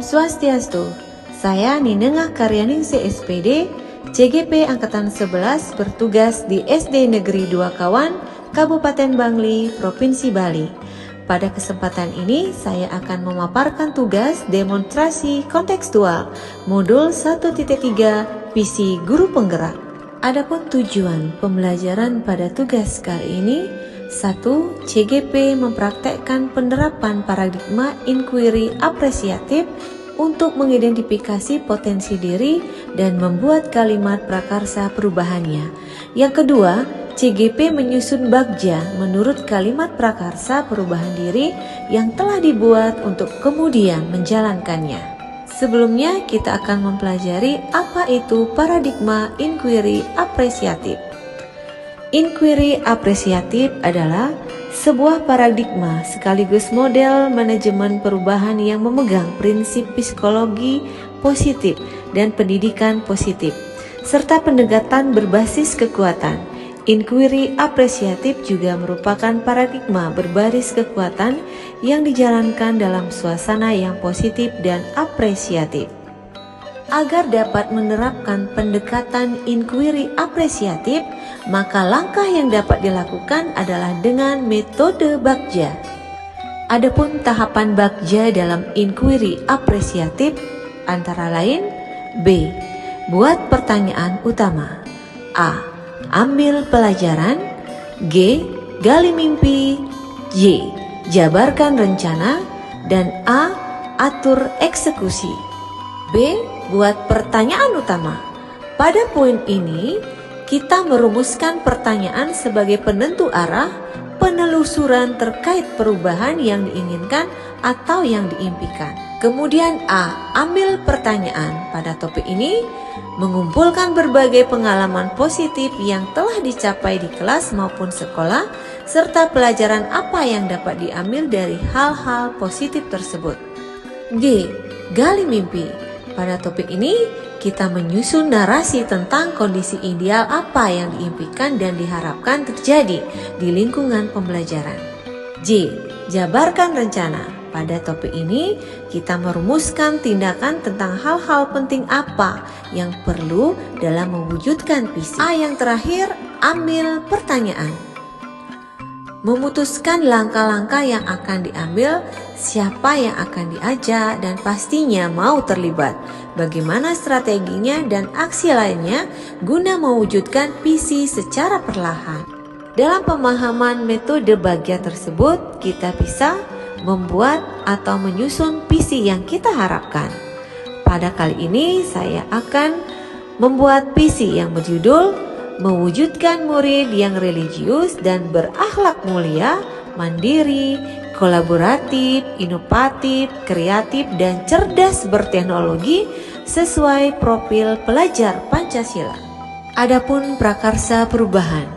Swastiastu. Saya Ninengah Karyaningsih SPD, CGP Angkatan 11 bertugas di SD Negeri 2 Kawan, Kabupaten Bangli, Provinsi Bali. Pada kesempatan ini saya akan memaparkan tugas demonstrasi kontekstual modul 1.3 visi guru penggerak. Adapun tujuan pembelajaran pada tugas kali ini: 1. CGP mempraktekkan penerapan paradigma inquiry apresiatif untuk mengidentifikasi potensi diri dan membuat kalimat prakarsa perubahannya. Yang kedua, CGP menyusun bagja menurut kalimat prakarsa perubahan diri yang telah dibuat untuk kemudian menjalankannya. Sebelumnya kita akan mempelajari apa itu paradigma inquiry apresiatif. Inquiry apresiatif adalah sebuah paradigma sekaligus model manajemen perubahan yang memegang prinsip psikologi positif dan pendidikan positif, serta pendekatan berbasis kekuatan. Inquiry apresiatif juga merupakan paradigma berbasis kekuatan yang dijalankan dalam suasana yang positif dan apresiatif. Agar dapat menerapkan pendekatan inquiry apresiatif, maka langkah yang dapat dilakukan adalah dengan metode bagja. Adapun tahapan bagja dalam inquiry apresiatif antara lain: B. Buat pertanyaan utama. A. Ambil pelajaran. G. Gali mimpi. J. Jabarkan rencana. Dan A. Atur eksekusi. B. Buat pertanyaan utama. Pada poin ini, kita merumuskan pertanyaan sebagai penentu arah penelusuran terkait perubahan yang diinginkan atau yang diimpikan. Kemudian A. Ambil pertanyaan. Pada topik ini, mengumpulkan berbagai pengalaman positif yang telah dicapai di kelas maupun sekolah, serta pelajaran apa yang dapat diambil dari hal-hal positif tersebut. G. Gali mimpi. Pada topik ini, kita menyusun narasi tentang kondisi ideal apa yang diimpikan dan diharapkan terjadi di lingkungan pembelajaran. J. Jabarkan rencana. Pada topik ini, kita merumuskan tindakan tentang hal-hal penting apa yang perlu dalam mewujudkan visi. A. Yang terakhir, ambil pertanyaan. Memutuskan langkah-langkah yang akan diambil, siapa yang akan diajak, dan pastinya mau terlibat, bagaimana strateginya dan aksi lainnya guna mewujudkan visi secara perlahan. Dalam pemahaman metode bagja tersebut, kita bisa membuat atau menyusun visi yang kita harapkan. Pada kali ini saya akan membuat visi yang berjudul mewujudkan murid yang religius dan berakhlak mulia, mandiri, kolaboratif, inovatif, kreatif, dan cerdas berteknologi sesuai profil pelajar Pancasila. Adapun prakarsa perubahan: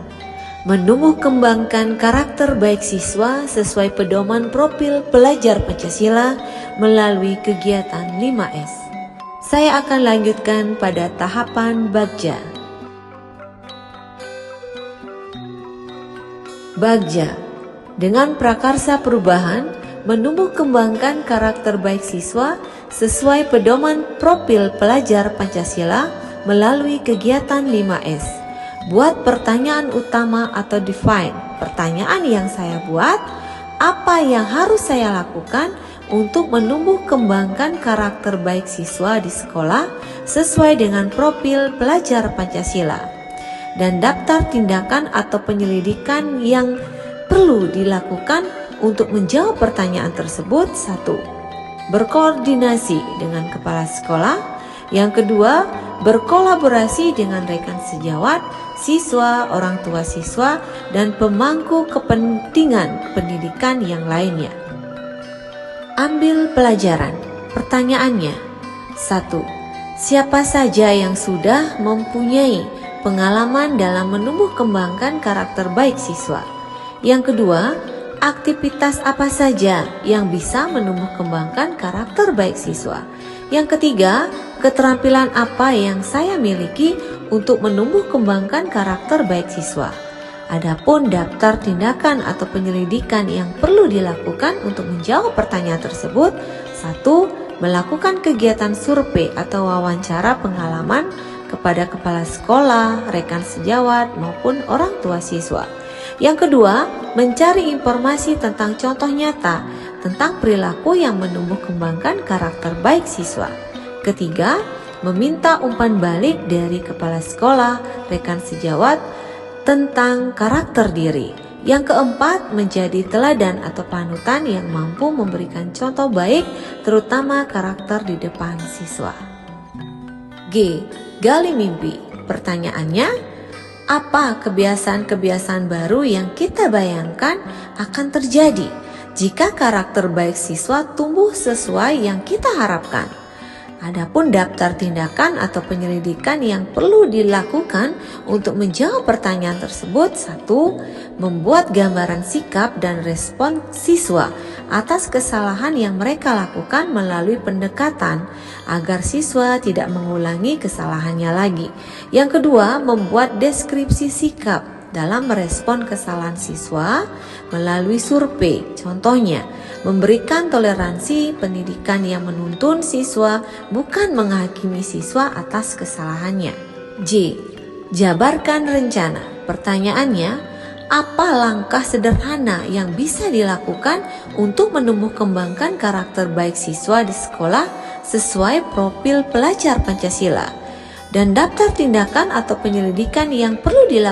menumbuh kembangkan karakter baik siswa sesuai pedoman profil pelajar Pancasila melalui kegiatan 5S. Saya akan lanjutkan pada tahapan bagja. Bagja dengan prakarsa perubahan menumbuh kembangkan karakter baik siswa sesuai pedoman profil pelajar Pancasila melalui kegiatan 5S. Buat pertanyaan utama atau define. Pertanyaan yang saya buat: apa yang harus saya lakukan untuk menumbuh kembangkan karakter baik siswa di sekolah sesuai dengan profil pelajar Pancasila? Dan daftar tindakan atau penyelidikan yang perlu dilakukan untuk menjawab pertanyaan tersebut. 1. Berkoordinasi dengan kepala sekolah. Yang kedua, berkolaborasi dengan rekan sejawat, siswa, orang tua siswa, dan pemangku kepentingan pendidikan yang lainnya. Ambil pelajaran. Pertanyaannya: 1. Siapa saja yang sudah mempunyai pengalaman dalam menumbuh kembangkan karakter baik siswa? Yang kedua, aktivitas apa saja yang bisa menumbuh kembangkan karakter baik siswa? Yang ketiga, keterampilan apa yang saya miliki untuk menumbuh kembangkan karakter baik siswa? Adapun daftar tindakan atau penyelidikan yang perlu dilakukan untuk menjawab pertanyaan tersebut: 1. melakukan kegiatan survei atau wawancara pengalaman kepada kepala sekolah, rekan sejawat, maupun orang tua siswa. Yang kedua, mencari informasi tentang contoh nyata tentang perilaku yang menumbuh kembangkan karakter baik siswa. Ketiga, meminta umpan balik dari kepala sekolah, rekan sejawat tentang karakter diri. Yang keempat, menjadi teladan atau panutan yang mampu memberikan contoh baik, terutama karakter di depan siswa. G. Gali mimpi. Pertanyaannya, apa kebiasaan-kebiasaan baru yang kita bayangkan akan terjadi jika karakter baik siswa tumbuh sesuai yang kita harapkan? Adapun daftar tindakan atau penyelidikan yang perlu dilakukan untuk menjawab pertanyaan tersebut. 1. Membuat gambaran sikap dan respon siswa atas kesalahan yang mereka lakukan melalui pendekatan agar siswa tidak mengulangi kesalahannya lagi. Yang kedua, membuat deskripsi sikap dalam merespon kesalahan siswa melalui survei. Contohnya, memberikan toleransi pendidikan yang menuntun siswa, bukan menghakimi siswa atas kesalahannya. J. Jabarkan rencana. Pertanyaannya, apa langkah sederhana yang bisa dilakukan untuk menumbuh kembangkan karakter baik siswa di sekolah sesuai profil pelajar Pancasila? Dan daftar tindakan atau penyelidikan yang perlu dilakukan